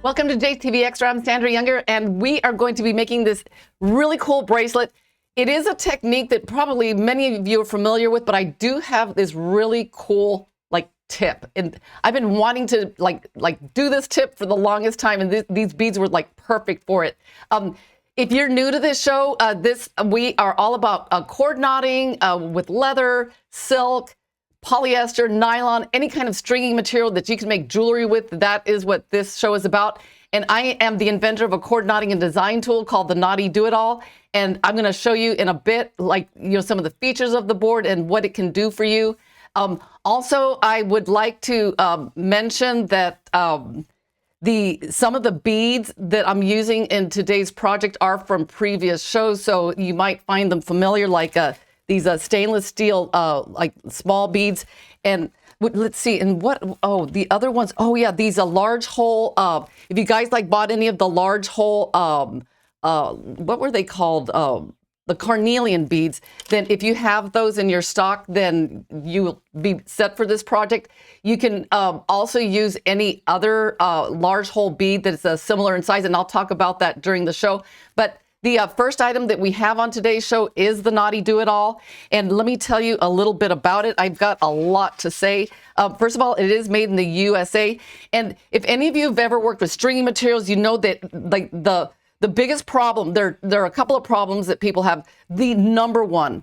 Welcome to JTV Extra. I'm Sandra Younger, and we are going to be making this really cool bracelet. It is a technique that probably many of you are familiar with, but I do have this really cool tip, and I've been wanting to do this tip for the longest time, and these beads were perfect for it. If you're new to this show, we are all about cord knotting with leather, silk, polyester, nylon, any kind of stringing material that you can make jewelry with. That is what this show is about. And I am the inventor of a cord knotting and design tool called the Knotty Do-It-All. And I'm going to show you in a bit, some of the features of the board and what it can do for you. Also, I would like to mention that some of the beads that I'm using in today's project are from previous shows, so you might find them familiar, these stainless steel small beads. And let's see, and the other ones, these large hole, if you guys bought any of the large hole, what were they called? The carnelian beads, then if you have those in your stock, then you will be set for this project. You can also use any other large hole bead that's similar in size, and I'll talk about that during the show. But the first item that we have on today's show is the Knotty Do-It-All, and let me tell you a little bit about it. I've got a lot to say. First of all, it is made in the USA, and if any of you have ever worked with stringing materials, you know that the biggest problem, there are a couple of problems that people have. The number one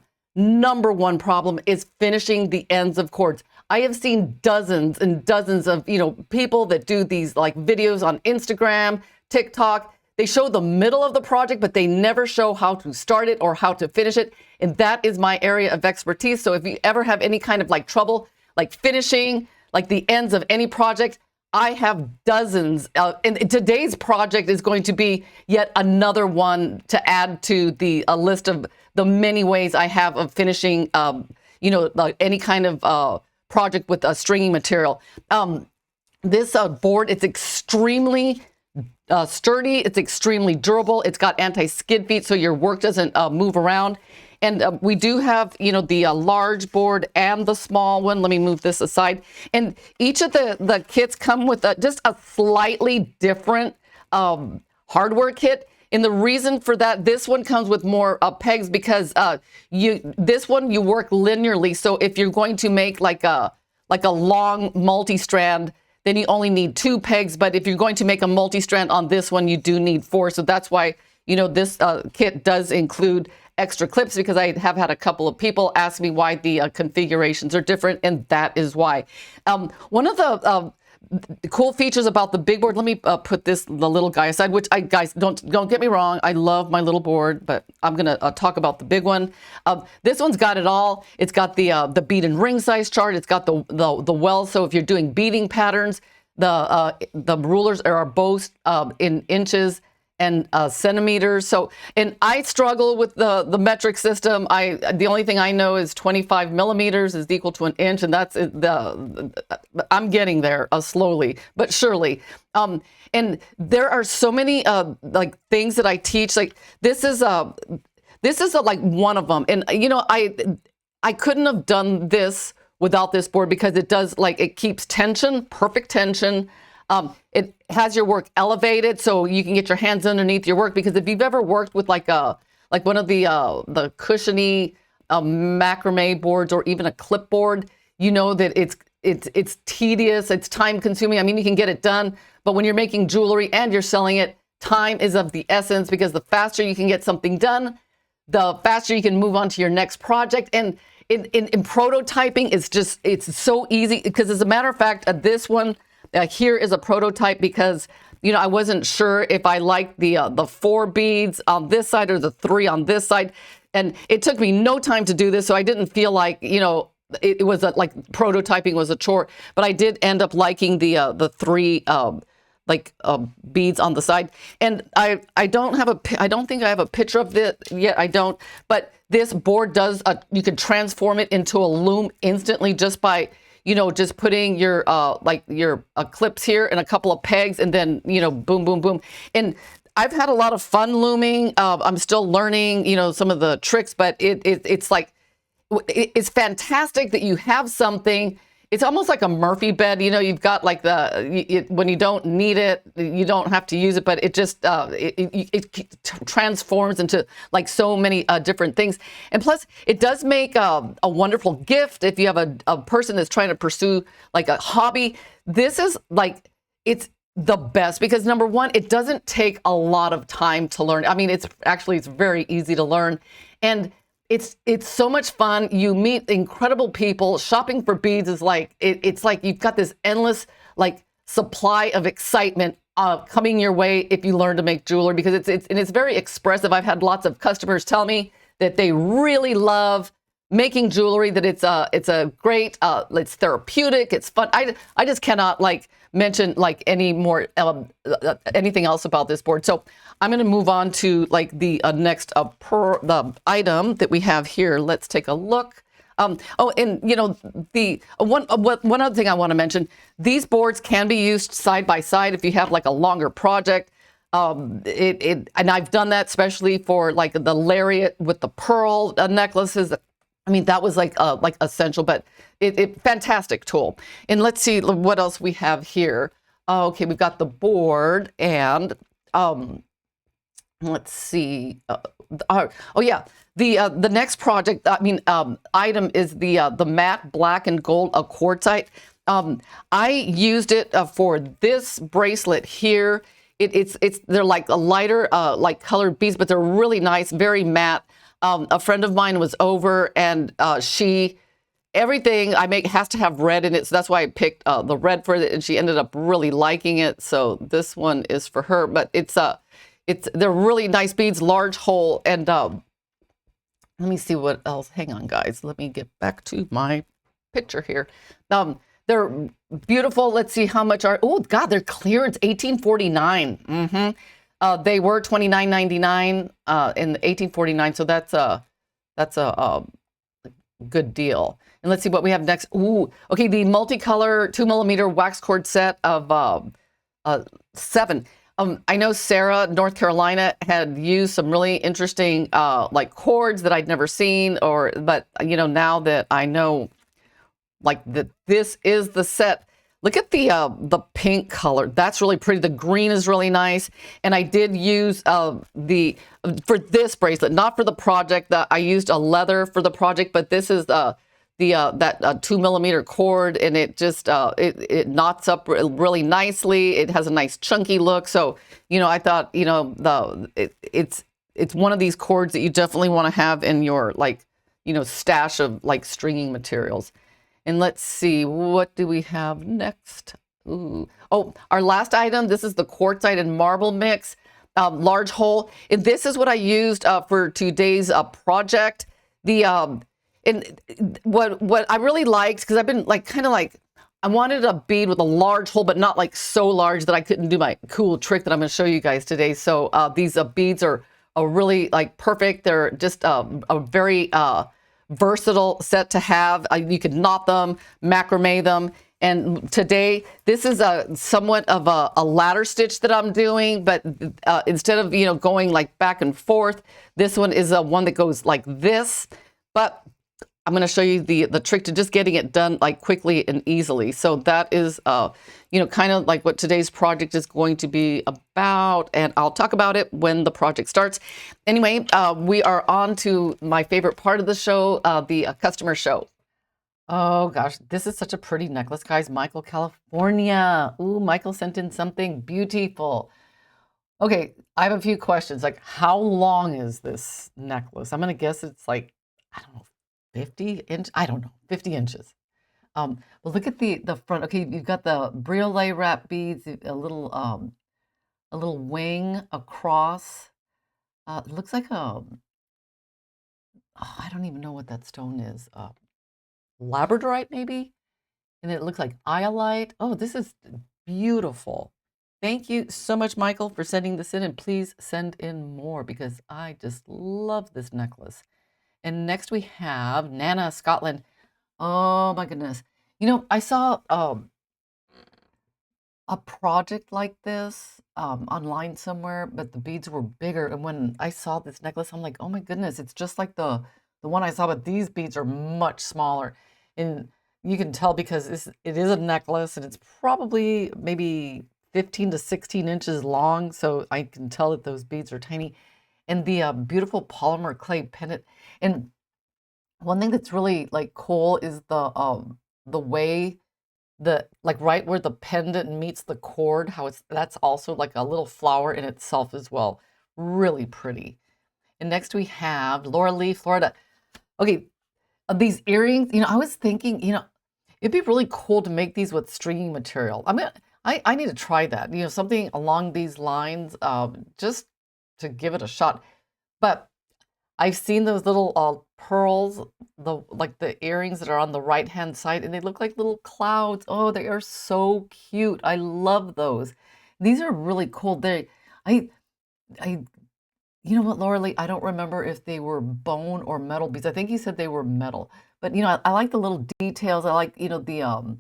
problem is finishing the ends of cords. I have seen dozens and dozens of, people that do these videos on Instagram, TikTok. They show the middle of the project, but they never show how to start it or how to finish it. And that is my area of expertise. So if you ever have any kind of trouble, finishing the ends of any project, I have dozens, and today's project is going to be yet another one to add to the list of the many ways I have of finishing, any kind of project with a stringing material. This board, it's extremely sturdy, it's extremely durable, it's got anti-skid feet so your work doesn't move around. And we do have, the large board and the small one. Let me move this aside. And each of the kits come with just a slightly different hardware kit. And the reason for that, this one comes with more pegs because this one you work linearly. So if you're going to make a long multi-strand, then you only need 2 pegs. But if you're going to make a multi-strand on this one, you do need 4. So that's why, this kit does include extra clips, because I have had a couple of people ask me why the configurations are different, and that is why. One of the cool features about the big board, let me put the little guy aside, which guys, don't get me wrong, I love my little board, but I'm gonna talk about the big one. This one's got it all. It's got the bead and ring size chart. It's got the well, so if you're doing beading patterns, the rulers are both in inches and centimeters. So, and I struggle with the metric system. The only thing I know is 25 millimeters is equal to an inch, and that's I'm getting there slowly but surely. And there are so many things that I teach. This is one of them. And I couldn't have done this without this board, because it does it keeps tension, perfect tension. It has your work elevated so you can get your hands underneath your work, because if you've ever worked with one of the cushiony macrame boards, or even a clipboard, you know that it's tedious, it's time consuming. I mean, you can get it done, but when you're making jewelry and you're selling it, time is of the essence, because the faster you can get something done, the faster you can move on to your next project. And in prototyping, it's so easy, because as a matter of fact, this one here is a prototype, because I wasn't sure if I liked the 4 beads on this side or the 3 on this side, and it took me no time to do this, so I didn't feel like it was prototyping was a chore. But I did end up liking the 3 beads on the side, and I don't think I have a picture of it yet. I don't, but this board does you can transform it into a loom instantly just by just putting your clips here and a couple of pegs, and then, boom, boom, boom. And I've had a lot of fun looming. I'm still learning, some of the tricks, but it's fantastic that you have something it's almost like a Murphy bed. You know, you've got like when you don't need it, you don't have to use it, but it just it transforms into like so many different things. And plus, it does make a wonderful gift if you have a person that's trying to pursue like a hobby. This is like, it's the best because number one, it doesn't take a lot of time to learn. I mean, it's very easy to learn, and it's so much fun. You meet incredible people. Shopping for beads is like, it's like you've got this endless like supply of excitement coming your way if you learn to make jewelry, because it's very expressive. I've had lots of customers tell me that they really love making jewelry, that it's a great, it's therapeutic, it's fun. I just cannot like mention like any more anything else about this board. So I'm going to move on to like the next the item that we have here. Let's take a look. Oh, and you know, the one other thing I want to mention, these boards can be used side by side if you have like a longer project. And I've done that especially for like the lariat with the pearl necklaces. I mean, that was like essential, but fantastic tool. And let's see what else we have here. Okay, we've got the board, and let's see. Oh yeah, the next project, item is the matte black and gold quartzite. I used it for this bracelet here. They're like a lighter like colored beads, but they're really nice, very matte. A friend of mine was over, and everything I make has to have red in it, so that's why I picked the red for it, and she ended up really liking it. So this one is for her, but they're really nice beads, large hole, and let me see what else. Hang on, guys. Let me get back to my picture here. They're beautiful. Let's see how much are. Oh God, they're clearance $18.49. They were $29.99 in $18.49, so that's a good deal. And let's see what we have next. Ooh, okay, the multicolor 2mm wax cord set of 7. I know Sarah, North Carolina, had used some really interesting like cords that I'd never seen, but you know, now that I know like that this is the set. Look at the pink color. That's really pretty. The green is really nice. And I did use for this bracelet, not for the project. I used a leather for the project, but this is that 2mm cord, and it just it knots up really nicely. It has a nice chunky look. So you know, I thought, you know, it's one of these cords that you definitely want to have in your like, you know, stash of like stringing materials. And let's see, what do we have next? Ooh. Oh, our last item, this is the quartzite and marble mix, large hole. And this is what I used for today's project. And what I really liked, because I've been like kind of like, I wanted a bead with a large hole, but not like so large that I couldn't do my cool trick that I'm going to show you guys today. So these beads are really like perfect. They're just a very versatile set to have. You could knot them, macrame them. And today, this is somewhat of a ladder stitch that I'm doing, but instead of, you know, going like back and forth, this one is one that goes like this. But I'm going to show you the trick to just getting it done like quickly and easily. So that is, you know, kind of like what today's project is going to be about. And I'll talk about it when the project starts. Anyway, we are on to my favorite part of the show, the customer show. Oh gosh, this is such a pretty necklace, guys. Michael, California. Ooh, Michael sent in something beautiful. Okay, I have a few questions. Like, how long is this necklace? I'm going to guess it's like, I don't know, 50 inch? I don't know, 50 inches. But look at the front. Okay, you've got the briolet wrap beads, a little wing across. It looks like I don't even know what that stone is. Labradorite maybe? And it looks like iolite. Oh, this is beautiful. Thank you so much, Michael, for sending this in, and please send in more because I just love this necklace. And next we have Nana, Scotland. Oh my goodness. You know, I saw a project like this online somewhere, but the beads were bigger. And when I saw this necklace, I'm like, oh my goodness, it's just like the one I saw, but these beads are much smaller. And you can tell because it is a necklace and it's probably maybe 15 to 16 inches long. So I can tell that those beads are tiny. And the beautiful polymer clay pendant. And one thing that's really like cool is the way like right where the pendant meets the cord, how that's also like a little flower in itself as well. Really pretty. And next we have Laura Lee, Florida. Okay, these earrings, I was thinking, it'd be really cool to make these with stringy material. I need to try that, something along these lines, just to give it a shot. But I've seen those little pearls, like the earrings that are on the right-hand side, and they look like little clouds. Oh, they are so cute. I love those. These are really cool. I, I, you know what, Laura Lee? I don't remember if they were bone or metal beads. I think you said they were metal. But I like the little details. I like the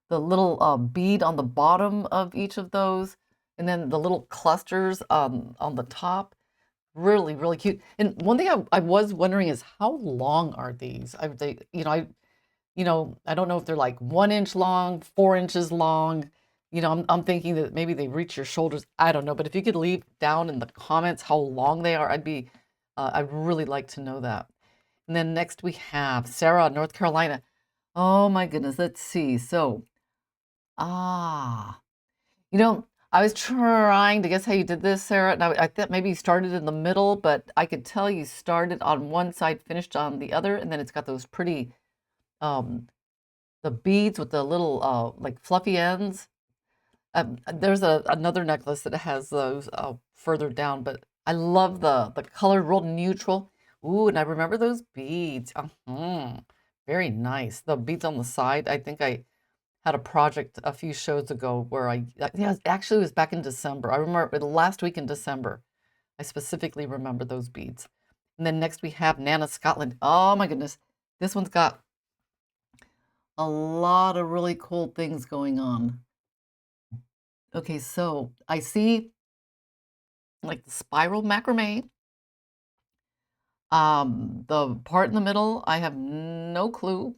little bead on the bottom of each of those, and then the little clusters on the top. Really, really cute. And one thing I was wondering is how long are these? I don't know if they're like 1 inch long, 4 inches long. I'm thinking that maybe they reach your shoulders. I don't know, but if you could leave down in the comments how long they are, I'd really like to know that. And then next we have Sarah, North Carolina. Oh my goodness, let's see. So, ah, I was trying to guess how you did this, Sarah. And I thought maybe you started in the middle, but I could tell you started on one side, finished on the other, and then it's got those pretty um the beads with the little like fluffy ends. There's another necklace that has those further down, but I love the color, real neutral. Ooh, and I remember those beads. Very nice. The beads on the side. I think I had a project a few shows ago where yeah, actually it was back in December. I remember the last week in December. I specifically remember those beads. And then next we have Nana Scotland. Oh my goodness. This one's got a lot of really cool things going on. Okay, so I see like the spiral macrame. The part in the middle, I have no clue.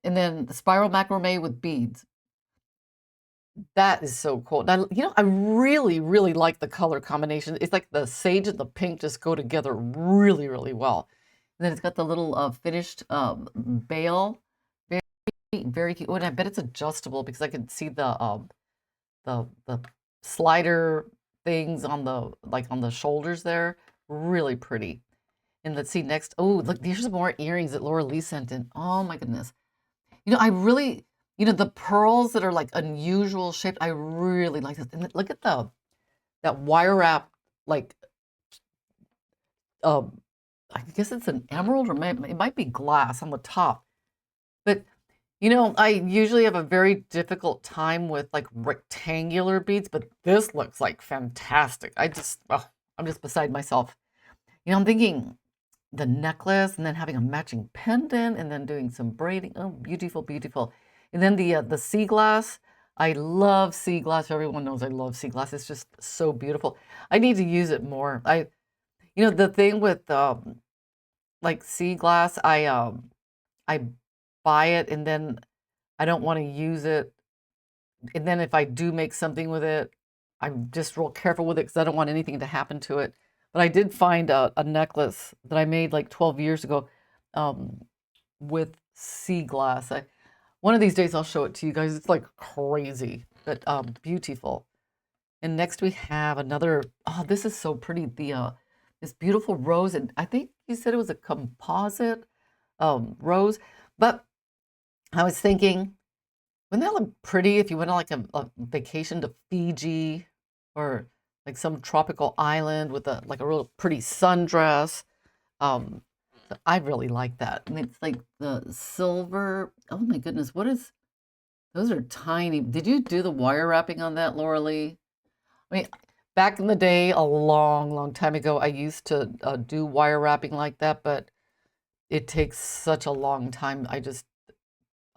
And then the spiral macrame with beads. That is so cool. Now, I really, really like the color combination. It's like the sage and the pink just go together really, really well. And then it's got the little finished bail. Very, very cute. Oh, and I bet it's adjustable because I can see the slider things on the shoulders there. Really pretty. And let's see next. Oh, look, there's some more earrings that Laura Lee sent in. Oh my goodness. I really, the pearls that are like unusual shaped, I really like this. And look at that wire wrap, like, I guess it's an emerald or it might be glass on the top. But, I usually have a very difficult time with like rectangular beads, but this looks like fantastic. I'm just beside myself. I'm thinking the necklace and then having a matching pendant and then doing some braiding. Oh, beautiful, beautiful. And then the sea glass. I love sea glass. Everyone knows I love sea glass. It's just so beautiful. I need to use it more. The thing with like sea glass, I buy it and then I don't want to use it. And then if I do make something with it, I'm just real careful with it because I don't want anything to happen to it. But I did find a necklace that I made like 12 years ago with sea glass. One of these days I'll show it to you guys. It's like crazy, but beautiful. And next we have another, oh, this is so pretty. This beautiful rose, and I think you said it was a composite rose, but I was thinking, wouldn't that look pretty if you went on like a vacation to Fiji or like some tropical island with a real pretty sundress? So I really like that. And it's like the silver. Oh my goodness, those are tiny. Did you do the wire wrapping on that, Laura Lee? I mean, back in the day, a long, long time ago, I used to do wire wrapping like that, but it takes such a long time. I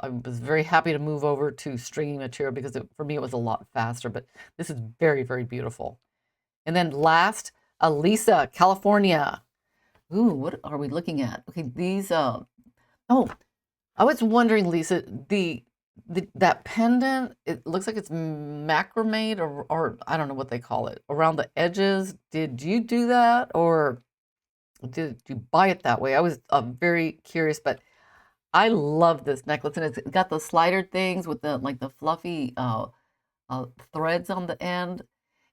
was very happy to move over to stringy material because for me it was a lot faster, but this is very, very beautiful. And then last, Lisa, California. Ooh, what are we looking at? Okay, these, oh, I was wondering, Lisa, that pendant, it looks like it's macrame or I don't know what they call it, around the edges. Did you do that or did you buy it that way? I was very curious, but I love this necklace, and it's got the slider things with the like the fluffy threads on the end.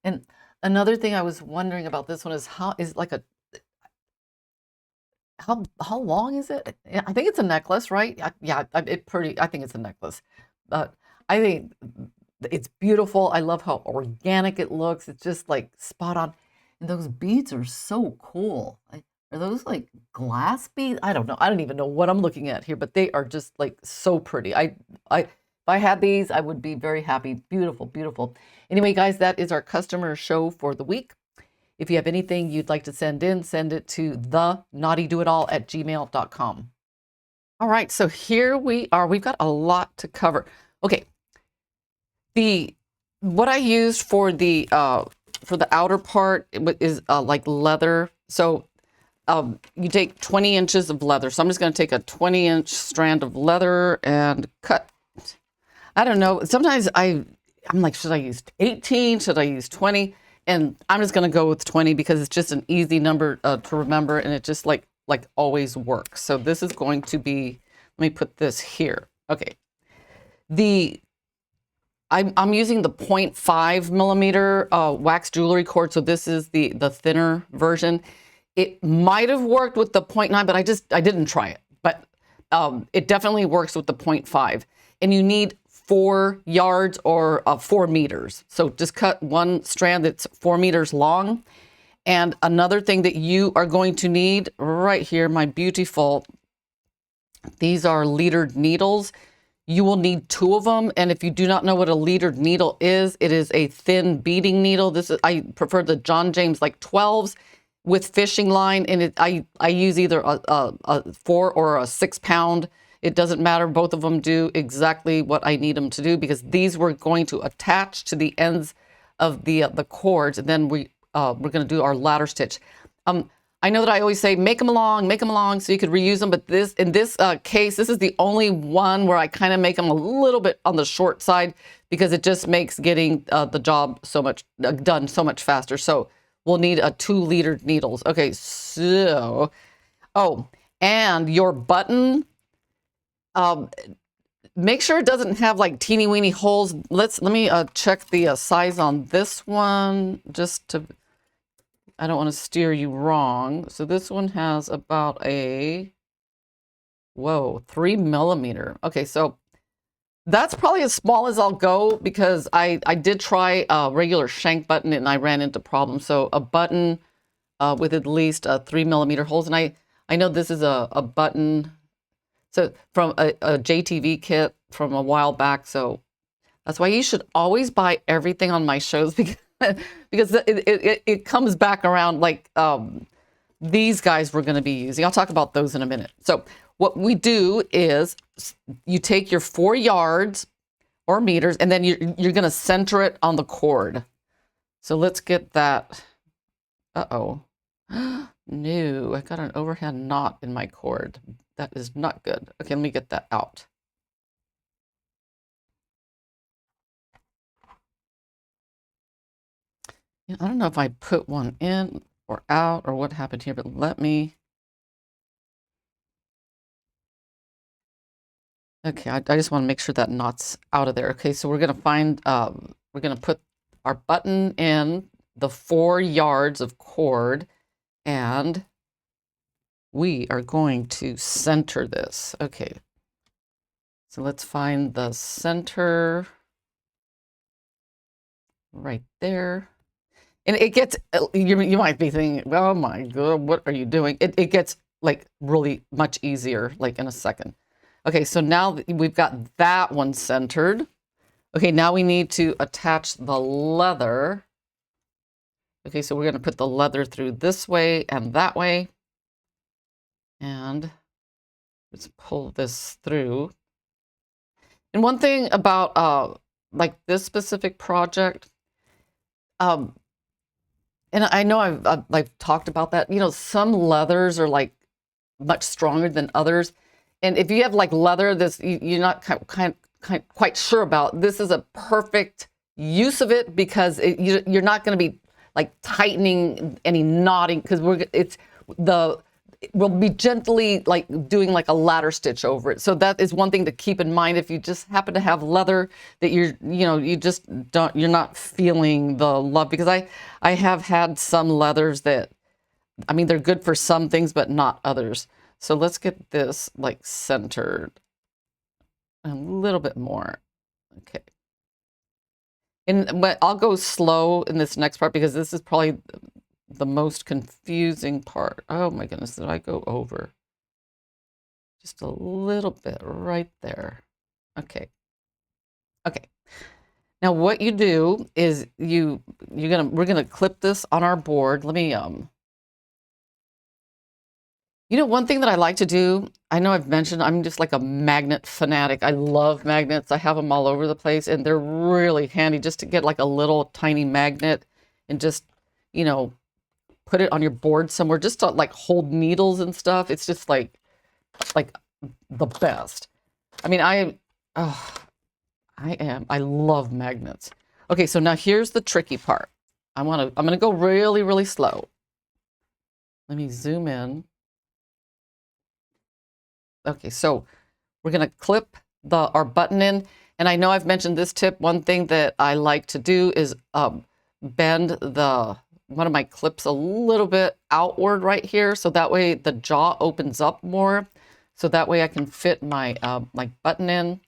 And another thing I was wondering about this one is how is like a how long is it? I think it's a necklace, right? Yeah, I think it's a necklace. But I think it's beautiful. I love how organic it looks. It's just like spot on. And those beads are so cool. Are those like glass beads? I don't know. I don't even know what I'm looking at here, but they are just like so pretty. If I had these, I would be very happy. Beautiful, beautiful. Anyway, guys, that is our customer show for the week. If you have anything you'd like to send in, send it to theknottydoitall@gmail.com. All right, so here we are. We've got a lot to cover. Okay, what I used for the outer part is like leather. So you take 20 inches of leather. So I'm just going to take a 20-inch strand of leather and cut. I don't know. Sometimes I'm like, should I use 18? Should I use 20? And I'm just going to go with 20 because it's just an easy number to remember, and it just like always works. So this is going to be, let me put this here. Okay. I'm using the 0.5 millimeter wax jewelry cord. So this is the thinner version. It might have worked with the 0.9, but I didn't try it. But it definitely works with the 0.5. And you need 4 yards or 4 meters. So just cut one strand that's 4 meters long. And another thing that you are going to need right here, my beautiful, these are leadered needles. You will need 2 of them. And if you do not know what a leadered needle is, it is a thin beading needle. I prefer the John James like 12s with fishing line. And I use either a 4 or a 6 pound. It doesn't matter. Both of them do exactly what I need them to do because these we're going to attach to the ends of the cords, and then we're going to do our ladder stitch. I know that I always say make them long, so you could reuse them. But in this case, this is the only one where I kind of make them a little bit on the short side because it just makes getting the job done so much faster. So we'll need 2 leadered needles. Okay, so and your button. Make sure it doesn't have like teeny weeny holes. Let me check the size on this one I don't want to steer you wrong. So this one has about 3 millimeter. Okay, so that's probably as small as I'll go because I did try a regular shank button and I ran into problems. So a button with at least 3 millimeter holes. And I know this is a button. So from a JTV kit from a while back. So that's why you should always buy everything on my shows because it comes back around like these guys we're going to be using. I'll talk about those in a minute. So what we do is you take your 4 yards or meters and then you're going to center it on the cord. So let's get that. Uh-oh. No, I got an overhand knot in my cord. That is not good. Okay, let me get that out. I don't know if I put one in or out or what happened here, but let me. Okay, I just want to make sure that knot's out of there. Okay, so we're gonna we're gonna put our button in the 4 yards of cord, and we are going to center this. Okay, so let's find the center right there. And it gets, you might be thinking, oh my God, what are you doing? It gets like really much easier, like in a second. Okay, so now we've got that one centered. Okay, now we need to attach the leather. Okay, so we're going to put the leather through this way and that way. And let's pull this through. And one thing about like this specific project, and I know I've talked about that, you know, some leathers are like much stronger than others. And if you have like leather, this you're not quite sure about, this is a perfect use of it because you're not going to be like tightening any knotting because we'll be gently like doing like a ladder stitch over it. So that is one thing to keep in mind if you just happen to have leather that you're not feeling the love, because I have had some leathers that, I mean, they're good for some things but not others. So let's get this like centered a little bit more. Okay. But I'll go slow in this next part because this is probably the most confusing part. Oh my goodness, did I go over? Just a little bit right there. Okay. Okay. Now what you do is we're gonna clip this on our board. Let me one thing that I like to do, I know I've mentioned, I'm just like a magnet fanatic. I love magnets. I have them all over the place, and they're really handy just to get like a little tiny magnet and just, put it on your board somewhere just to like hold needles and stuff. It's just like the best. I mean, I love magnets. Okay, so now here's the tricky part. I'm gonna go really, really slow. Let me zoom in. Okay, so we're gonna clip our button in, and I know I've mentioned this tip. One thing that I like to do is bend one of my clips a little bit outward right here, so that way the jaw opens up more, so that way I can fit my my button in.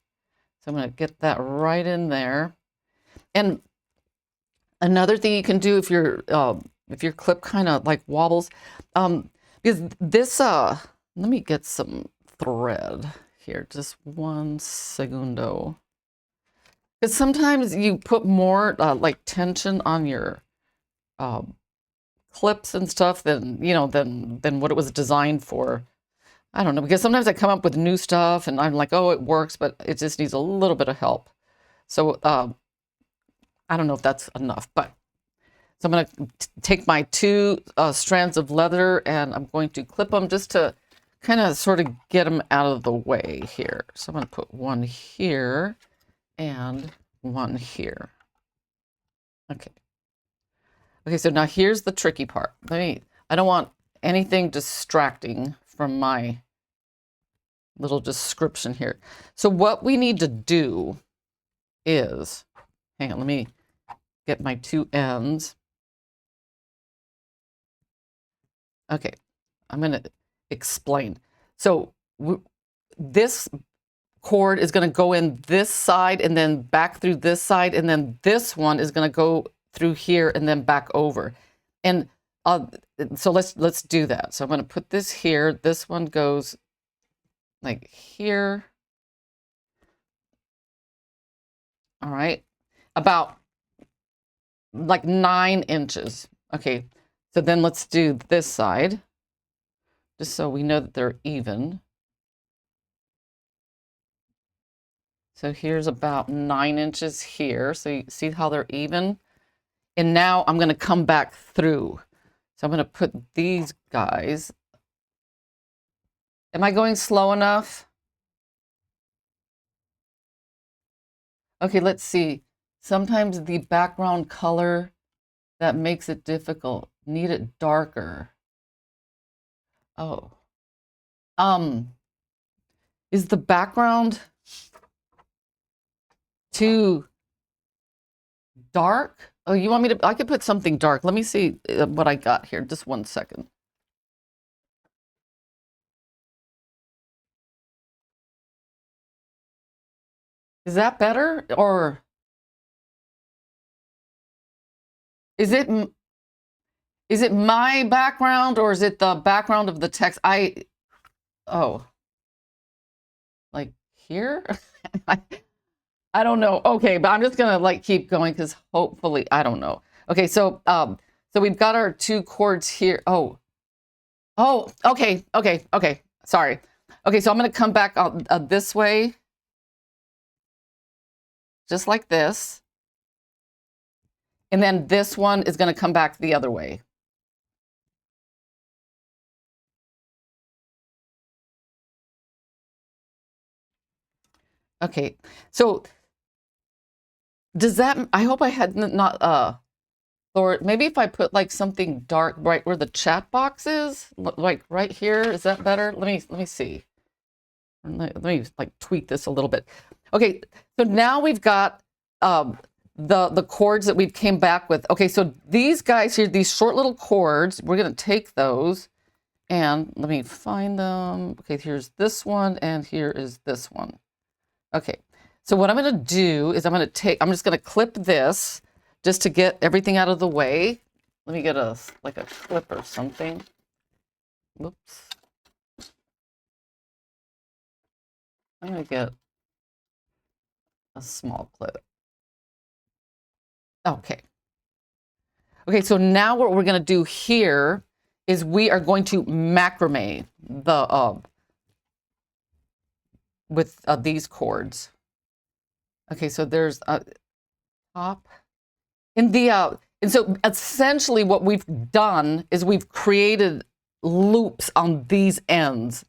So I'm gonna get that right in there. And another thing you can do if your clip kind of like wobbles, because this let me get some thread here, just 1 segundo, because sometimes you put more like tension on your clips and stuff than what it was designed for. I don't know, because sometimes I come up with new stuff and I'm like, oh, it works, but it just needs a little bit of help. So I don't know if that's enough, but so I'm going to take my 2 strands of leather and I'm going to clip them just to kind of sort of get them out of the way here. So I'm going to put one here and one here. Okay. Okay, so now here's the tricky part. I don't want anything distracting from my little description here. So what we need to do is, hang on, let me get my 2 ends. Okay, I'm going to explain. So this cord is going to go in this side and then back through this side, and then this one is going to go through here and then back over. And so let's do that. So I'm going to put this here. This one goes like here. All right, about like 9 inches. Okay, so then let's do this side, just so we know that they're even. So here's about 9 inches here. So you see how they're even? And now I'm going to come back through. So I'm going to put these guys. Am I going slow enough? Okay, let's see. Sometimes the background color, that makes it difficult. Need it darker. Oh. Is the background too dark? Oh, you want me to, I could put something dark. Let me see what I got here. Just 1 second. Is that better? Or is it my background, or is it the background of the text? Oh, like here? I don't know. Okay, but I'm just gonna like keep going because hopefully, I don't know. Okay, so we've got our 2 cords here. Oh, okay. Sorry. Okay, so I'm gonna come back this way, just like this, and then this one is gonna come back the other way. Okay, so does that, I hope I had not, or maybe if I put like something dark right where the chat box is, like right here, is that better? Let me see. Let me like tweak this a little bit. Okay, so now we've got the chords that we came back with. Okay, so these guys here, these short little chords, we're gonna take those and let me find them. Okay, here's this one and here is this one. Okay, so what I'm gonna do is I'm just gonna clip this just to get everything out of the way. Let me get like a clip or something. Whoops. I'm gonna get a small clip. Okay. Okay, so now what we're gonna do here is we are going to macrame with these chords. Okay, so there's a top. And so essentially what we've done is we've created loops on these ends.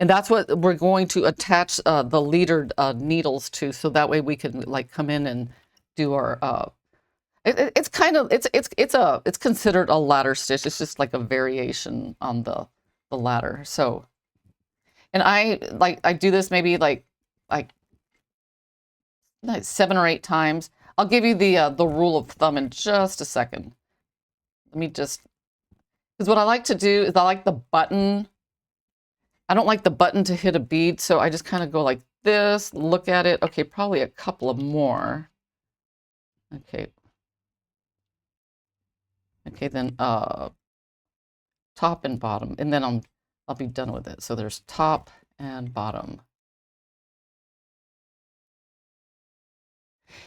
And that's what we're going to attach the leadered needles to, so that way we can like come in and do our it's kind of it's considered a ladder stitch. It's just like a variation on the ladder. So, and I do this maybe like 7 or 8 times. I'll give you the rule of thumb in just a second. Let me just, because what I like to do is I like the button. I don't like the button to hit a bead, so I just kind of go like this, look at it. Okay, probably a couple of more. Okay. Okay, then top and bottom, and then I'll be done with it. So there's top and bottom.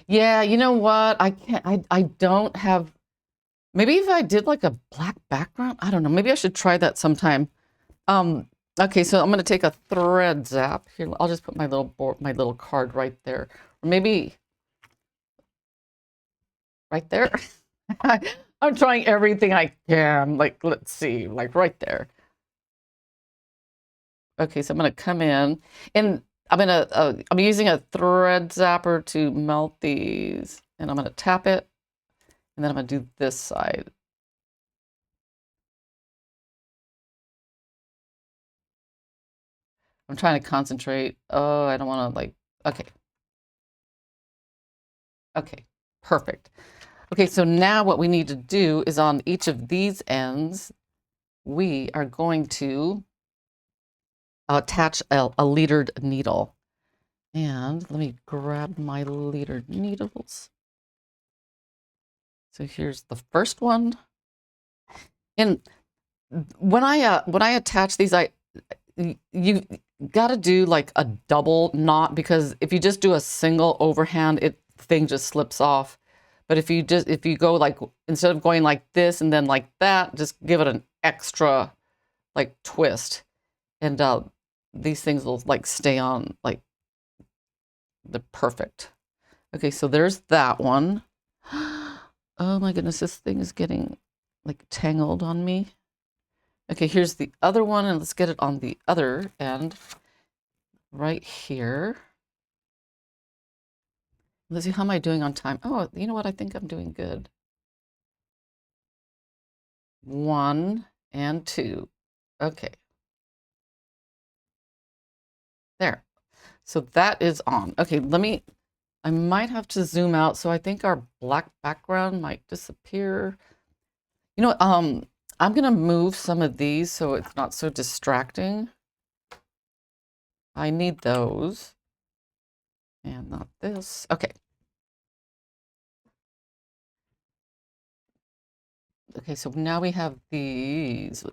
Yeah, you know what? I don't have, maybe if I did like a black background, I don't know. Maybe I should try that sometime. Okay, so I'm gonna take a thread zap. Here, I'll just put my little card right there. Or maybe right there. I'm trying everything I can. Like, let's see, like right there. Okay, so I'm gonna come in and I'm using a thread zapper to melt these, and I'm gonna tap it, and then I'm gonna do this side. I'm trying to concentrate. Oh, I don't want to like, okay. Okay, perfect. Okay, so now what we need to do is on each of these ends, we are going to attach a leadered needle. And let me grab my leadered needles. So here's the first one. And when I attach these, you got to do like a double knot, because if you just do a single overhand, thing just slips off. But if you go like, instead of going like this and then like that, just give it an extra like twist, and these things will like stay on like the perfect. Okay, so there's that one. Oh my goodness, this thing is getting like tangled on me. Okay, here's the other one, and let's get it on the other end right here. Let's see, how am I doing on time? Oh, you know what? I think I'm doing good. 1 and 2. Okay. There. So that is on. Okay, I might have to zoom out. So I think our black background might disappear. You know, I'm gonna move some of these so it's not so distracting. I need those. And not this. Okay. Okay, so now we have these.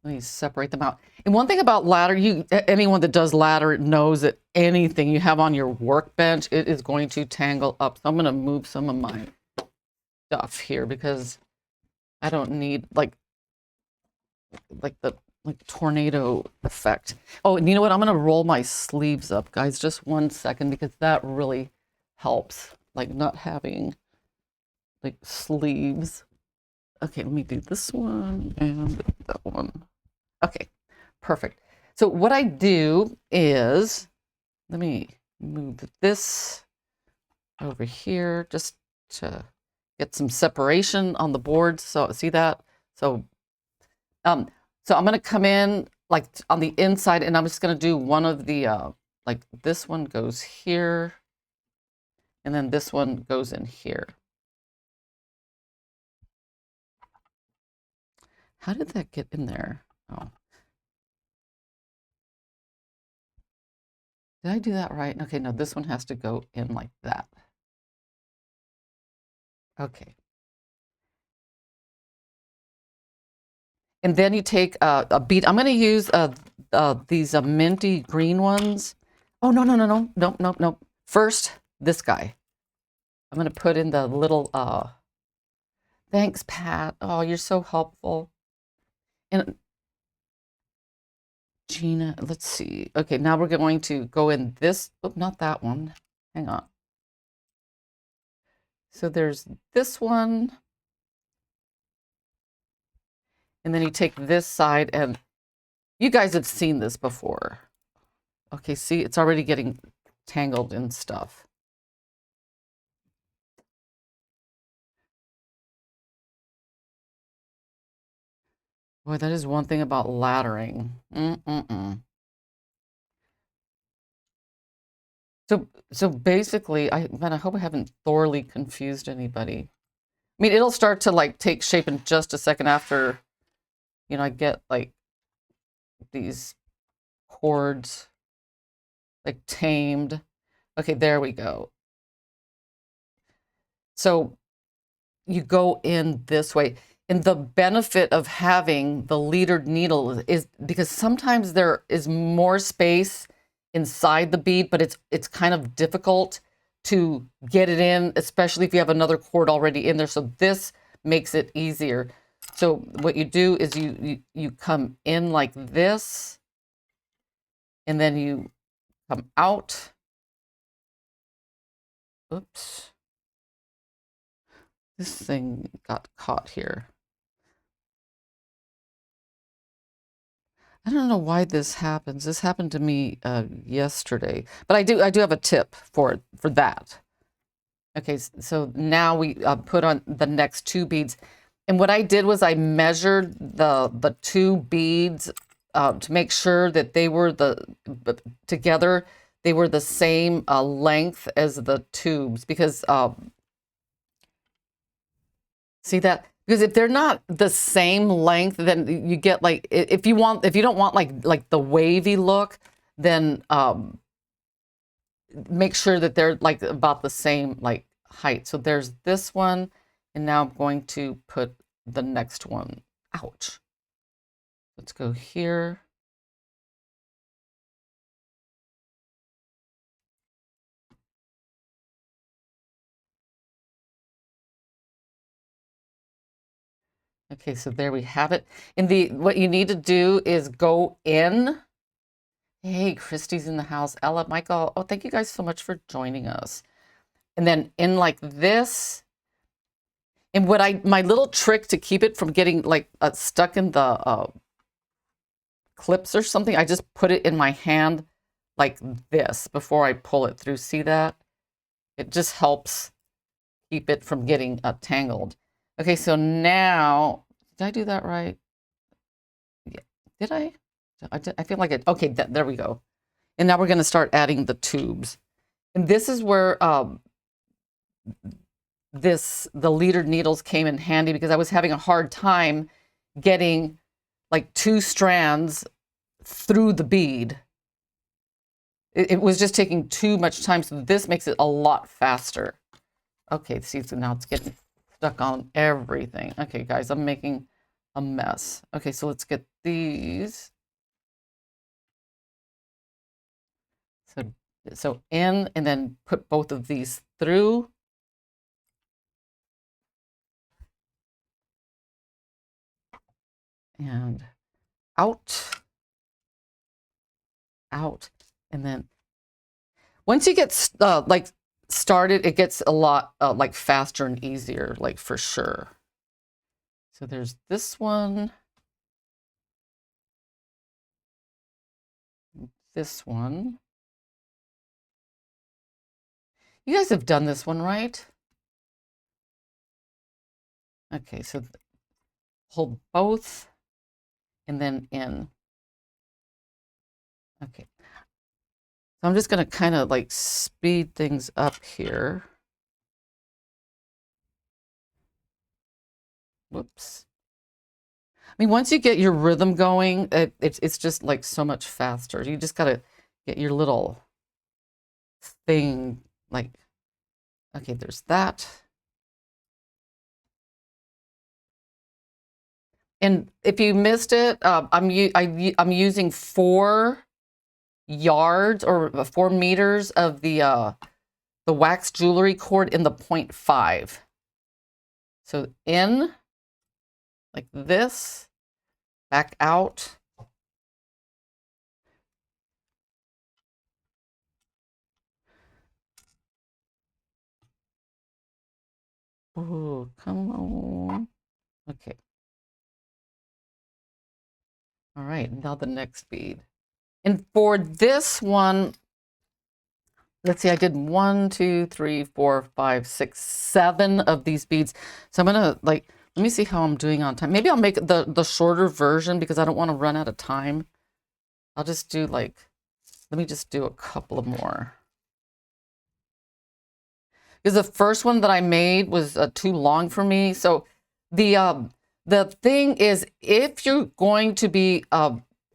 Let me separate them out. And one thing about ladder, anyone that does ladder knows that anything you have on your workbench, it is going to tangle up. So I'm going to move some of my stuff here because I don't need like the tornado effect. Oh, and you know what? I'm going to roll my sleeves up, guys. Just 1 second, because that really helps, like not having like sleeves. Okay, let me do this one and that one. Okay, perfect. So what I do is, let me move this over here just to get some separation on the board. So see that? So, so I'm going to come in like on the inside, and I'm just going to do one of the, like this one goes here, and then this one goes in here. How did that get in there? Oh. Did I do that right? Okay, no, this one has to go in like that. Okay. And then you take a bead. I'm going to use these minty green ones. Oh, no, no, no, no, no, no, no. First, this guy. I'm going to put in the little, thanks, Pat. Oh, you're so helpful. And Gina, let's see. Okay, now we're going to go in this, oh, not that one. Hang on. So there's this one. And then you take this side, and you guys have seen this before. Okay, see, it's already getting tangled in stuff. Boy, that is one thing about laddering. So basically, man, I hope I haven't thoroughly confused anybody. I mean, it'll start to like take shape in just a second after, I get like these cords like tamed. Okay, there we go. So you go in this way. And the benefit of having the leadered needle is because sometimes there is more space inside the bead, but it's kind of difficult to get it in, especially if you have another cord already in there. So this makes it easier. So what you do is you come in like this, and then you come out. Oops. This thing got caught here. I don't know why this happens. This happened to me yesterday, but I do have a tip for that. Okay, so now we put on the next two beads, and what I did was I measured the two beads to make sure that they were together. They were the same length as the tubes, because see that? Because if they're not the same length, then you get like, if you don't want like the wavy look, then make sure that they're like about the same like height. So there's this one, and now I'm going to put the next one. Ouch. Let's go here. Okay, so there we have it. And what you need to do is go in. Hey, Christy's in the house. Ella, Michael. Oh, thank you guys so much for joining us. And then in like this. And my little trick to keep it from getting like stuck in the clips or something, I just put it in my hand like this before I pull it through. See that? It just helps keep it from getting tangled. Okay, so now, did I do that right? Yeah. Did I? I feel like it. Okay, there we go. And now we're going to start adding the tubes. And this is where the leadered needles came in handy, because I was having a hard time getting like two strands through the bead. It was just taking too much time, so this makes it a lot faster. Okay, see, so now it's getting stuck on everything. Okay, guys, I'm making a mess. Okay, so let's get these. So in, and then put both of these through. And out, and then once you get like started, it gets a lot like faster and easier, like for sure. So there's this one. this one. You guys have done this one, right? Okay, so hold both and then in. Okay. So I'm just going to kind of like speed things up here. Whoops. I mean, once you get your rhythm going, it's just like so much faster. You just got to get your little thing like, okay, there's that. And if you missed it, I'm using 4 yards or 4 meters of the wax jewelry cord in the 0.5. So in like this, back out. Oh, come on. Okay. All right, now the next bead. And for this one, let's see, I did 1, 2, 3, 4, 5, 6, 7 of these beads. So I'm gonna like, let me see how I'm doing on time. Maybe I'll make the shorter version because I don't want to run out of time. I'll just do like, let me just do a couple of more. Because the first one that I made was too long for me. So the thing is, if you're going to be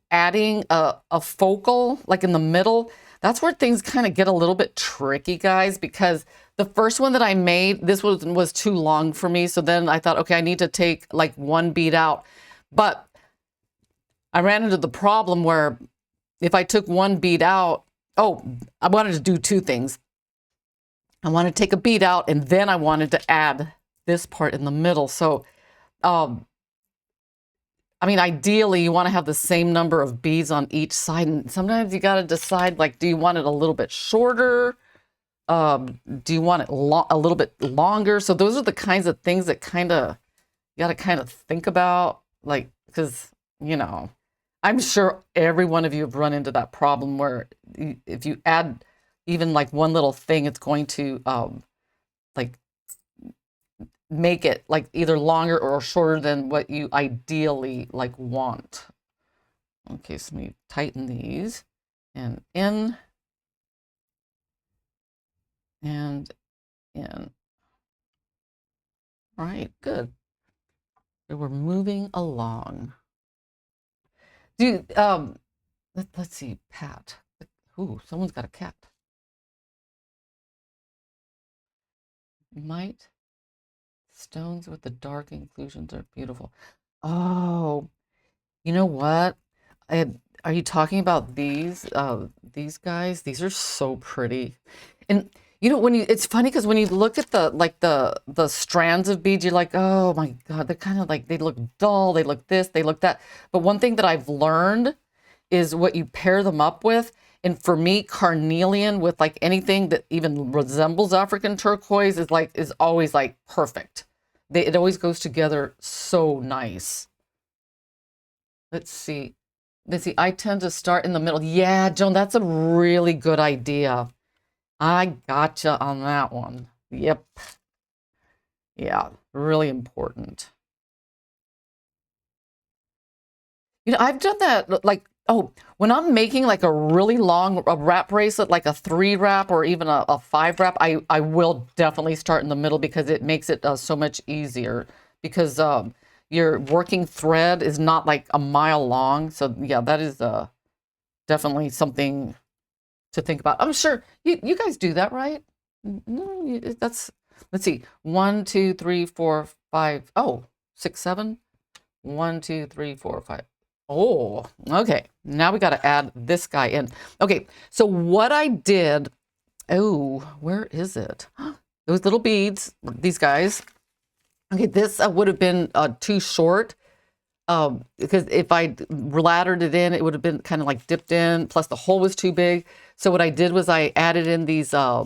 adding a focal, like in the middle, that's where things kind of get a little bit tricky, guys, because the first one that I made, this was too long for me. So then I thought, okay, I need to take like 1 bead out. But I ran into the problem where if I took 1 bead out, oh, I wanted to do 2 things. I wanted to take a bead out, and then I wanted to add this part in the middle. So, I mean, ideally, you want to have the same number of beads on each side. And sometimes you got to decide, like, do you want it a little bit shorter? Do you want it a little bit longer? So those are the kinds of things that you got to kind of think about, like, because, you know, I'm sure every one of you have run into that problem where if you add even like one little thing, it's going to like make it like either longer or shorter than what you ideally like want. Okay, so let me tighten these and in and in. All right, good. So we're moving along. Let's see, Pat. Ooh, someone's got a cat. Might stones with the dark inclusions are beautiful. Oh, you know what? Are you talking about these guys? These are so pretty. And you know, it's funny because when you look at the strands of beads, you're like, oh my God, they're kind of like, they look dull, they look this, they look that. But one thing that I've learned is what you pair them up with. And for me, carnelian with like anything that even resembles African turquoise is always like perfect. It always goes together so nice. Let's see. I tend to start in the middle. Yeah, Joan, that's a really good idea. I gotcha on that one. Yep. Yeah, really important. You know, I've done that like, oh, when I'm making like a really long wrap bracelet, like a 3 wrap or even a 5 wrap, I will definitely start in the middle because it makes it so much easier because your working thread is not like a mile long. So yeah, that is definitely something to think about. I'm sure you guys do that, right? No, that's, let's see, 1, 2, 3, 4, 5, oh, 6, 7. 1, 2, 3, 4, 5. Oh, okay. Now we got to add this guy in. Okay, so what I did, oh, where is it? Those little beads, these guys. Okay, this would have been too short because if I laddered it in, it would have been kind of like dipped in, plus the hole was too big. So what I did was I added in these are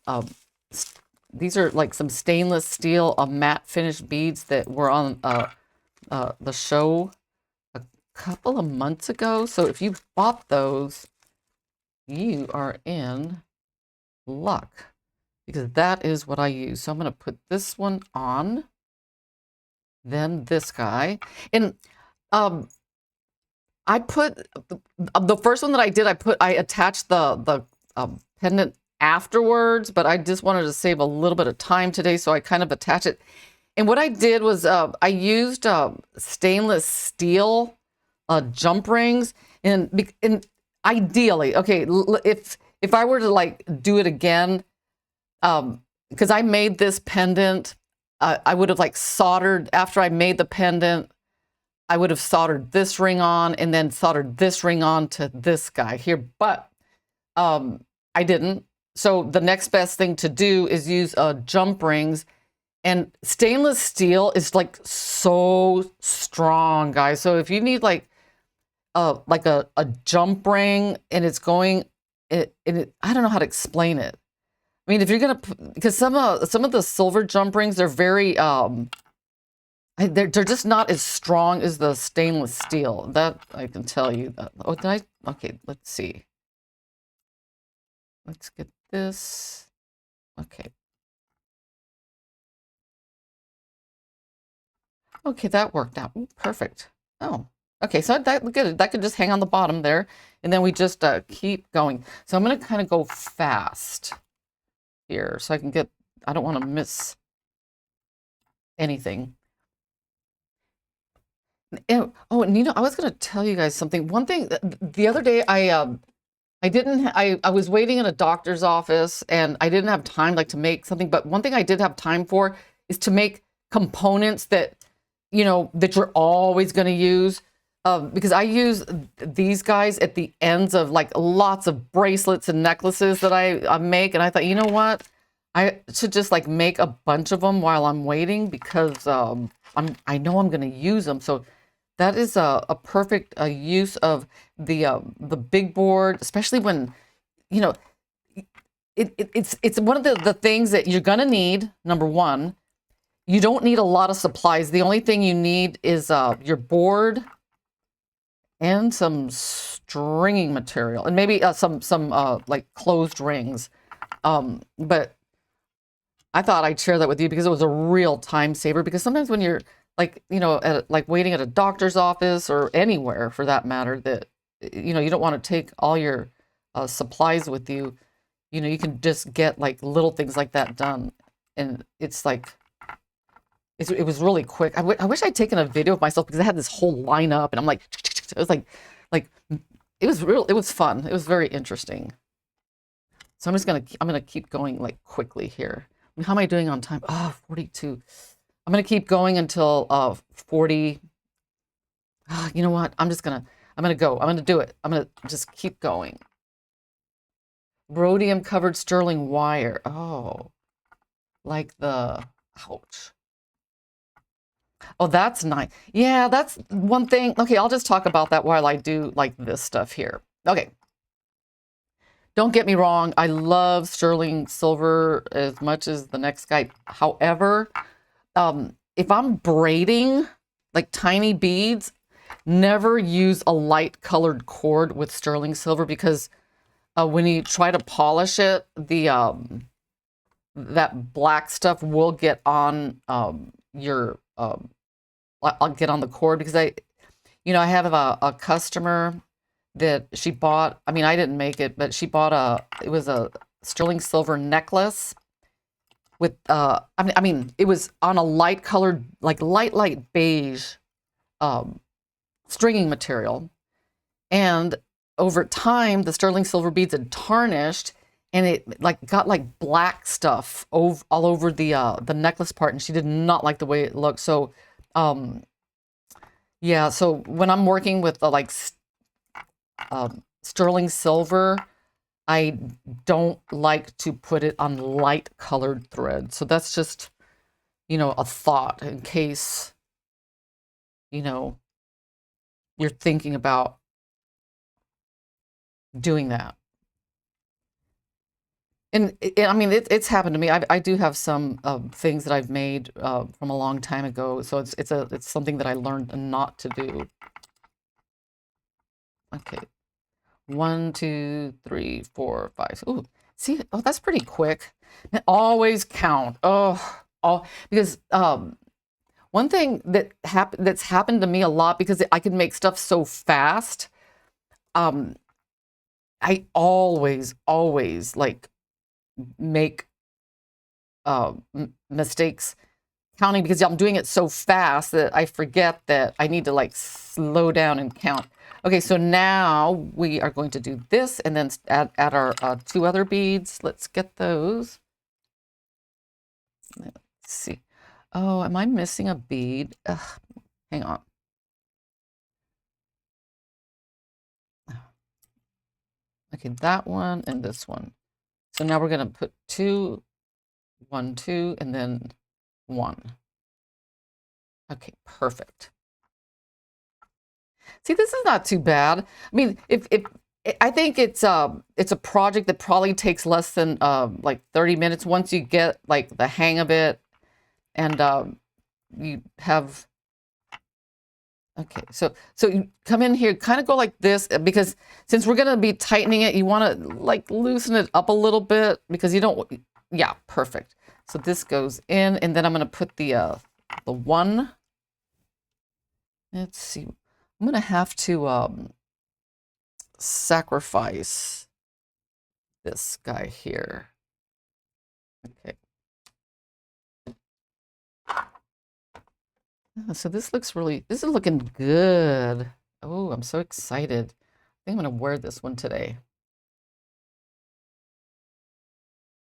like some stainless steel matte finish beads that were on the show a couple of months ago. So if you bought those, you are in luck because that is what I use. So I'm going to put this one on, then this guy. And I put the first one that I did, I attached the pendant afterwards, but I just wanted to save a little bit of time today, so I kind of attach it. And what I did was I used stainless steel jump rings, and ideally, okay, if I were to like do it again, because I made this pendant, I would have like soldered after I made the pendant. I would have soldered this ring on and then soldered this ring on to this guy here, but I didn't. So the next best thing to do is use jump rings, and stainless steel is like so strong, guys. So if you need like a jump ring and it's going, I don't know how to explain it. I mean, if you're gonna, because some of the silver jump rings, they're very they're just not as strong as the stainless steel. That I can tell you that. Oh, did I? Okay, let's see. Let's get this. Okay. Okay, that worked out. Ooh, perfect. Oh, okay. So that good. That could just hang on the bottom there, and then we just keep going. So I'm going to kind of go fast here, so I can get. I don't want to miss anything. And, oh, and you know, I was going to tell you guys something. One thing, the other day, I was waiting in a doctor's office and I didn't have time like to make something, but one thing I did have time for is to make components that, you know, that you're always going to use. Because I use these guys at the ends of like lots of bracelets and necklaces that I make. And I thought, you know what? I should just like make a bunch of them while I'm waiting because I know I'm going to use them. So that is a perfect use of the big board, especially when, you know, it's one of the things that you're going to need. Number one, you don't need a lot of supplies. The only thing you need is your board and some stringing material, and maybe some like closed rings. But I thought I'd share that with you because it was a real time saver. Because sometimes when you're like, you know, like waiting at a doctor's office or anywhere for that matter, that, you know, you don't want to take all your supplies with you. You know, you can just get like little things like that done. And it's like, it was really quick. I wish I'd taken a video of myself because I had this whole lineup and I'm like, it was like it was fun. It was very interesting. So I'm gonna keep going like quickly here. I mean, how am I doing on time? Oh, 42. I'm gonna keep going until 40. You know what? I'm gonna go. I'm gonna do it. I'm gonna just keep going. Rhodium covered sterling wire. Oh, like the, ouch. Oh, that's nice. Yeah, that's one thing. Okay, I'll just talk about that while I do like this stuff here. Okay. Don't get me wrong. I love sterling silver as much as the next guy. However, if I'm braiding like tiny beads, never use a light colored cord with sterling silver because when you try to polish it, that black stuff will get on your I'll get on the cord because I have a customer that she bought. I mean, I didn't make it, but she bought it was a sterling silver necklace with I mean, it was on a light colored, like light beige stringing material, and over time the sterling silver beads had tarnished and it like got like black stuff all over the necklace part, and she did not like the way it looked. So yeah, so when I'm working with the like sterling silver, I don't like to put it on light colored thread. So that's just, a thought in case, you're thinking about doing that. And I mean, it's happened to me. I do have some things that I've made from a long time ago. So it's something that I learned not to do. Okay. 1, 2, 3, 4, 5. Ooh, see, oh, that's pretty quick. And always count. Oh, because one thing that's happened to me a lot because I can make stuff so fast. I always like make mistakes counting because I'm doing it so fast that I forget that I need to like slow down and count. Okay, so now we are going to do this and then add our 2 other beads. Let's get those. Let's see. Oh, am I missing a bead? Ugh, hang on. Okay, that one and this one. So now we're going to put 2, 1, 2, and then 1. Okay, perfect. See, this is not too bad. I mean, if I think it's a project that probably takes less than like 30 minutes once you get like the hang of it, and you have. Okay, so you come in here, kind of go like this, because since we're going to be tightening it, you want to like loosen it up a little bit because you don't. Yeah, perfect. So this goes in, and then I'm going to put the 1. Let's see. I'm going to have to sacrifice this guy here. Okay. So this is looking good. Oh, I'm so excited. I think I'm going to wear this one today.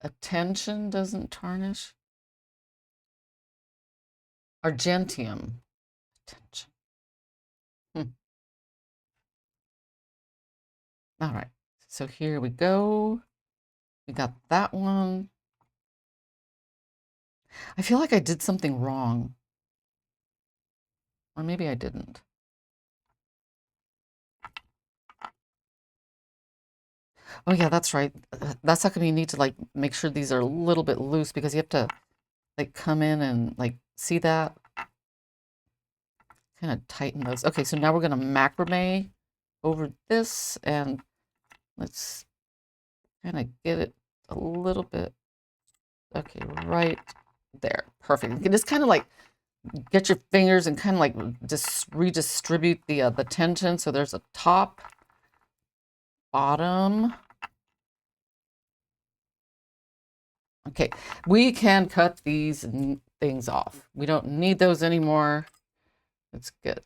Attention doesn't tarnish. Argentium. Attention. All right. So here we go. We got that one. I feel like I did something wrong. Or maybe I didn't. Oh yeah, that's right. That's how come you need to like make sure these are a little bit loose because you have to like come in and like see that. Kind of tighten those. Okay, so now we're going to macrame over this and let's kind of get it a little bit. Okay, right there. Perfect. You can just kind of like get your fingers and kind of like just redistribute the tension. So there's a top, bottom. Okay, we can cut these things off. We don't need those anymore. That's good.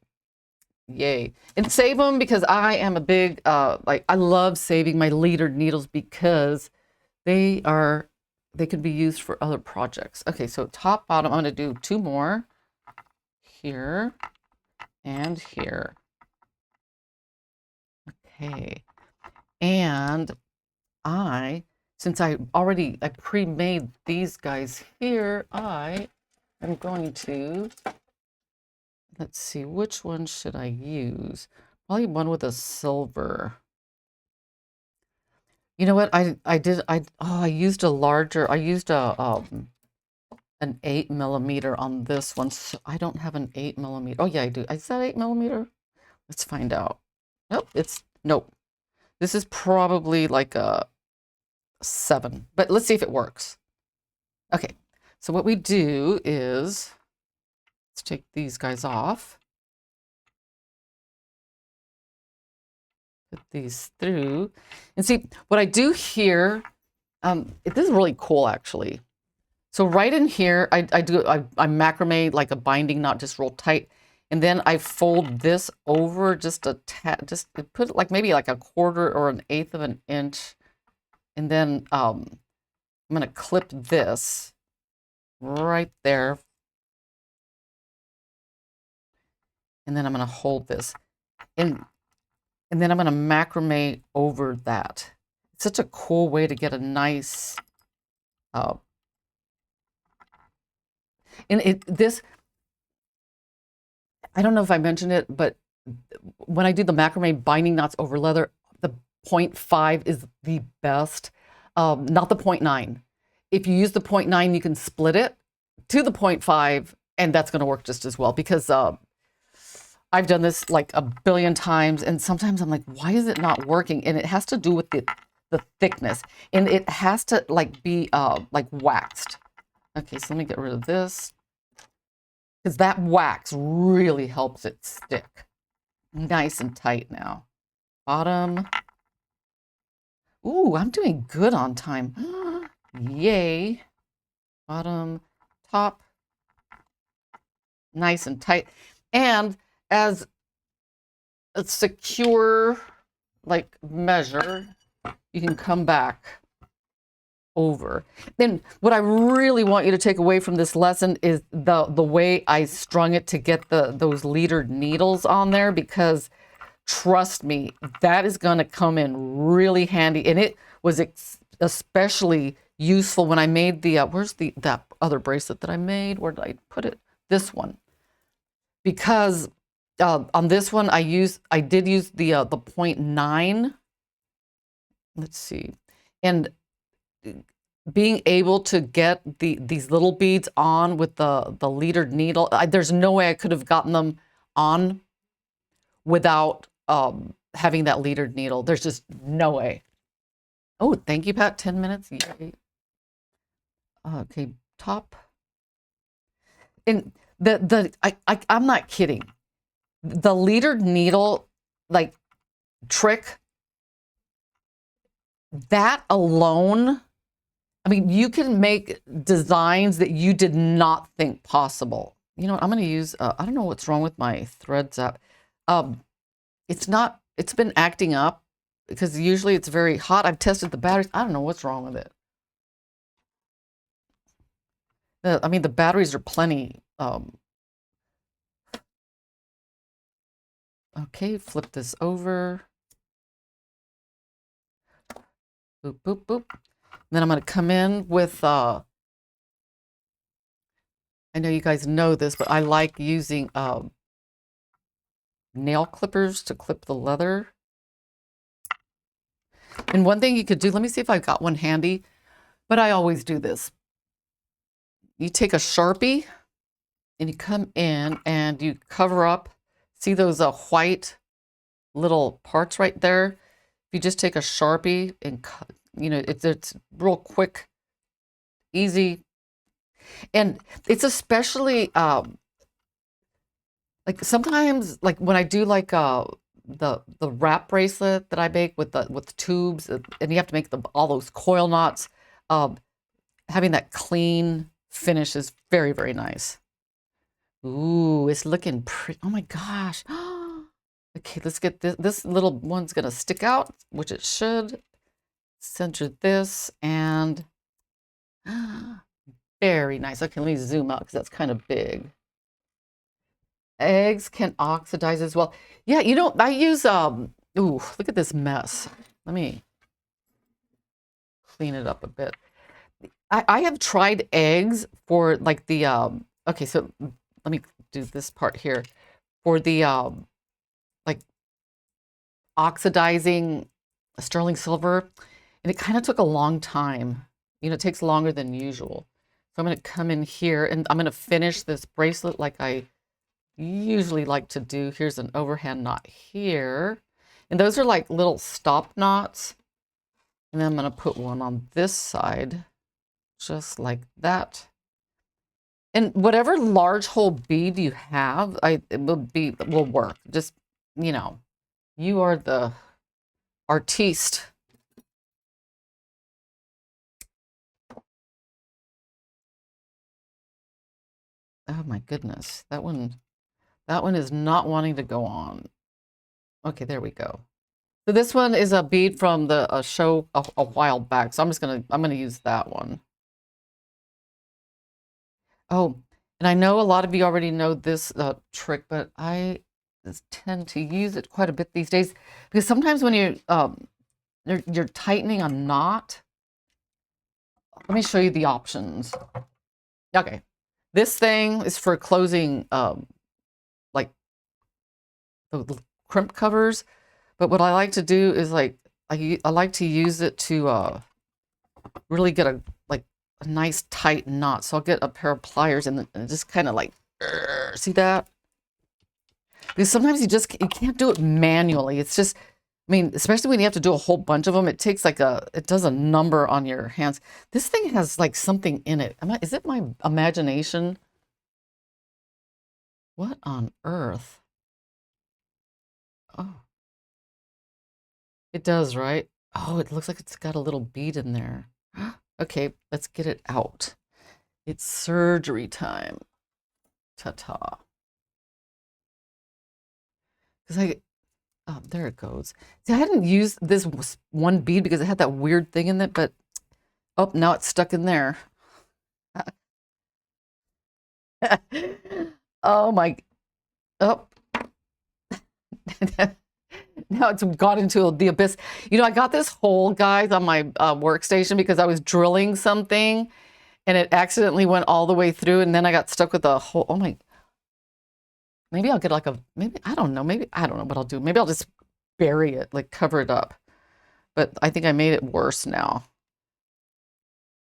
Yay. And save them because I am a big, like, I love saving my leader needles because they can be used for other projects. Okay, so top, bottom, I'm going to do 2 more here and here. Okay. And since I pre-made these guys here, I am going to, let's see, which one should I use? Probably one with a silver. You know what? I used an 8mm on this one. So I don't have an 8mm. Oh yeah, I do. Is that 8mm? Let's find out. Nope, nope. This is probably like a 7, but let's see if it works. Okay, so what we do is, let's take these guys off. Put these through. And see, what I do here, this is really cool actually. So right in here, I macrame like a binding knot just real tight. And then I fold this over just a tad, just put it like maybe like a 1/4 or an 1/8 of an inch. And then I'm going to clip this right there. And then I'm going to hold this. And then I'm going to macrame over that. It's such a cool way to get a nice, this, I don't know if I mentioned it, but when I do the macrame binding knots over leather, the 0.5 is the best, not the 0.9. If you use the 0.9, you can split it to the 0.5, and that's going to work just as well because I've done this like a billion times, and sometimes I'm like, why is it not working? And it has to do with the thickness, and it has to like be like waxed. Okay, so let me get rid of this, because that wax really helps it stick nice and tight now. Bottom. Ooh, I'm doing good on time. Yay. Bottom, top, nice and tight. And as a secure like measure, you can come back over. Then what I really want you to take away from this lesson is the way I strung it to get those leadered needles on there, because trust me, that is going to come in really handy. And it was especially useful when I made the where's that other bracelet that I made? Where did I put it? This one. Because on this one I did use the 0.9. Let's see. And being able to get these little beads on with the leadered needle, there's no way I could have gotten them on without having that leadered needle. There's just no way. Oh, thank you, Pat. 10 minutes. Yay. Okay, top. And I'm not kidding. The leadered needle, like, trick, that alone, I mean, you can make designs that you did not think possible. You know what? I'm going to use, I don't know what's wrong with my threads app. It's been acting up because usually it's very hot. I've tested the batteries. I don't know what's wrong with it. I mean, the batteries are plenty. Okay, flip this over. Boop, boop, boop. And then I'm going to come in with, I know you guys know this, but I like using nail clippers to clip the leather. And one thing you could do, let me see if I've got one handy, but I always do this. You take a Sharpie and you come in and you cover up, see those white little parts right there? If you just take a Sharpie and, you know, it's real quick, easy. And it's especially, like sometimes, like when I do like the wrap bracelet that I make with the tubes, and you have to make all those coil knots, having that clean finish is very, very nice. Ooh, it's looking pretty. Oh my gosh. Okay, let's get this. This little one's gonna stick out, which it should. Center this, and very nice. Okay, let me zoom out because that's kind of big. Eggs can oxidize as well. Yeah, you know, I use, ooh, look at this mess. Let me clean it up a bit. I have tried eggs for like the, okay, so let me do this part here. For the, like, oxidizing sterling silver, and it kind of took a long time. You know, it takes longer than usual. So I'm going to come in here, and I'm going to finish this bracelet like I usually like to do. Here's an overhand knot here. And those are like little stop knots. And then I'm going to put one on this side, just like that. And whatever large hole bead you have, it will work. Just, you know, you are the artiste. Oh my goodness, that one is not wanting to go on. Okay, there we go. So this one is a bead from the show a while back. So I'm gonna use that one. Oh, and I know a lot of you already know this trick, but I tend to use it quite a bit these days, because sometimes when you're tightening a knot. Let me show you the options. Okay, this thing is for closing like the crimp covers, but what I like to do is like I like to use it to really get a nice tight knot. So I'll get a pair of pliers and just kind of like, see that? Because sometimes you can't do it manually. It's just, I mean, especially when you have to do a whole bunch of them, it takes like it does a number on your hands. This thing has like something in it. Is it my imagination? What on earth? Oh, it does, right? Oh, it looks like it's got a little bead in there. Okay, let's get it out. It's surgery time. Ta-ta. Because oh, there it goes. See, I hadn't used this one bead because it had that weird thing in it, but oh, now it's stuck in there. Oh my, oh. Now it's gone into the abyss. You know, I got this hole, guys, on my workstation because I was drilling something and it accidentally went all the way through, and then I got stuck with a hole. Oh my, maybe I'll get like maybe, I don't know, maybe, I don't know what I'll do. Maybe I'll just bury it, like cover it up. But I think I made it worse now.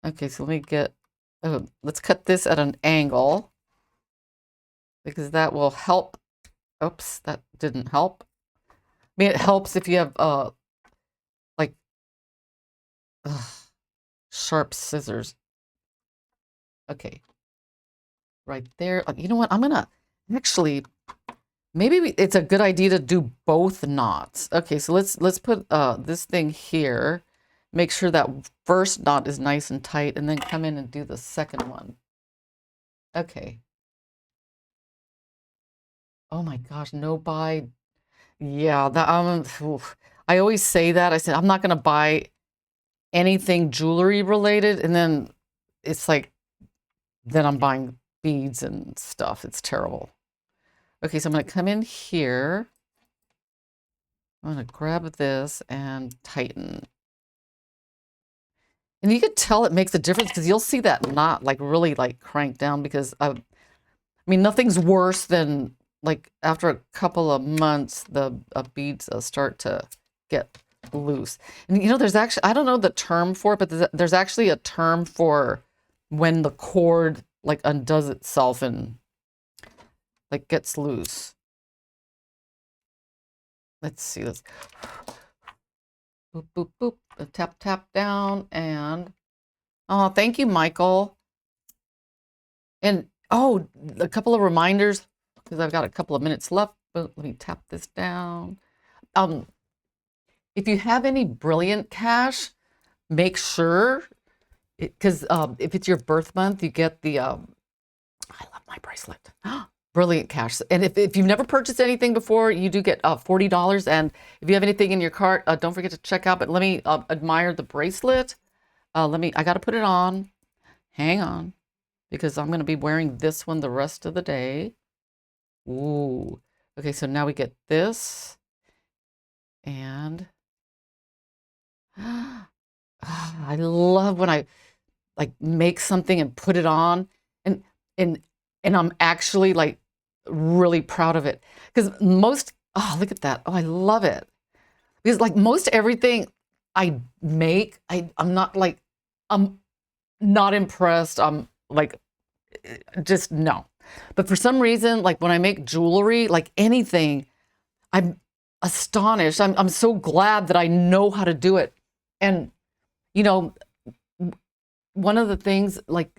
Okay, so let me get, let's cut this at an angle because that will help. Oops, that didn't help. I mean, it helps if you have like sharp scissors. Okay, right there. You know what? I'm gonna actually, maybe it's a good idea to do both knots. Okay, so let's put this thing here. Make sure that first knot is nice and tight, and then come in and do the second one. Okay. Oh my gosh, no buy. Yeah, that I always say that. I said I'm not gonna buy anything jewelry related, and then it's like then I'm buying beads and stuff. It's terrible. Okay, so I'm gonna come in here. I'm gonna grab this and tighten. And you can tell it makes a difference because you'll see that knot like really like crank down because I mean, nothing's worse than like after a couple of months, the beads start to get loose. And you know, there's actually, I don't know the term for it, but there's actually a term for when the cord like undoes itself and like gets loose. Let's see this. Boop, boop, boop. Tap, tap down and, oh, thank you, Michael. And, oh, a couple of reminders because I've got a couple of minutes left, but let me tap this down. If you have any brilliant cash, make sure, because if it's your birth month, you get the, I love my bracelet, brilliant cash. And if you've never purchased anything before, you do get $40. And if you have anything in your cart, don't forget to check out. But let me admire the bracelet. I got to put it on. Hang on, because I'm going to be wearing this one the rest of the day. Ooh. Okay, so now we get this. And I love when I like make something and put it on and I'm actually like really proud of it because oh, look at that. Oh, I love it. Because like most everything I make, I'm not like, I'm not impressed. I'm like, just no. But for some reason, like when I make jewelry, like anything, I'm astonished. I'm so glad that I know how to do it. And, you know, one of the things, like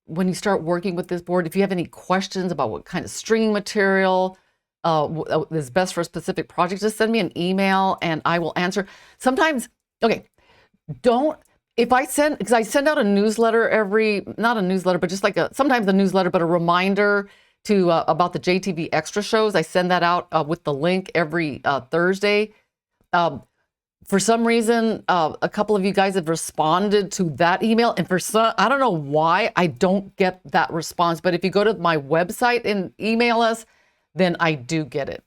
when you start working with this board, if you have any questions about what kind of stringing material is best for a specific project, just send me an email and I will answer. Sometimes, okay, if I send, because I send out a newsletter not a newsletter, but just like sometimes a newsletter, but a reminder to about the JTV extra shows. I send that out with the link every Thursday. For some reason, a couple of you guys have responded to that email, and for some, I don't know why I don't get that response. But if you go to my website and email us, then I do get it.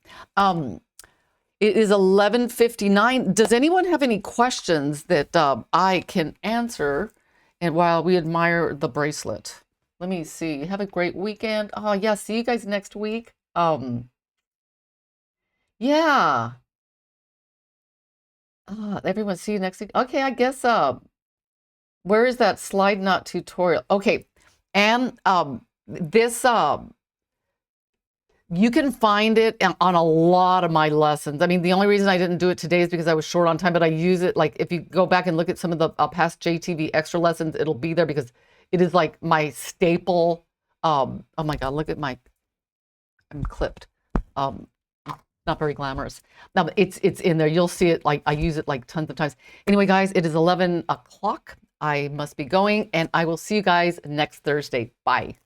It is 11:59. Does anyone have any questions that I can answer? And while we admire the bracelet, let me see. Have a great weekend. Oh yeah, see you guys next week. Yeah. Everyone see you next week. Okay, I guess where is that slide knot tutorial? Okay, and this You can find it on a lot of my lessons. I mean, the only reason I didn't do it today is because I was short on time, but I use it, like, if you go back and look at some of the past JTV extra lessons, it'll be there because it is like my staple. Oh my God, look at I'm clipped. Not very glamorous. Now it's in there. You'll see it, like I use it like tons of times. Anyway, guys, it is 11 o'clock. I must be going, and I will see you guys next Thursday. Bye.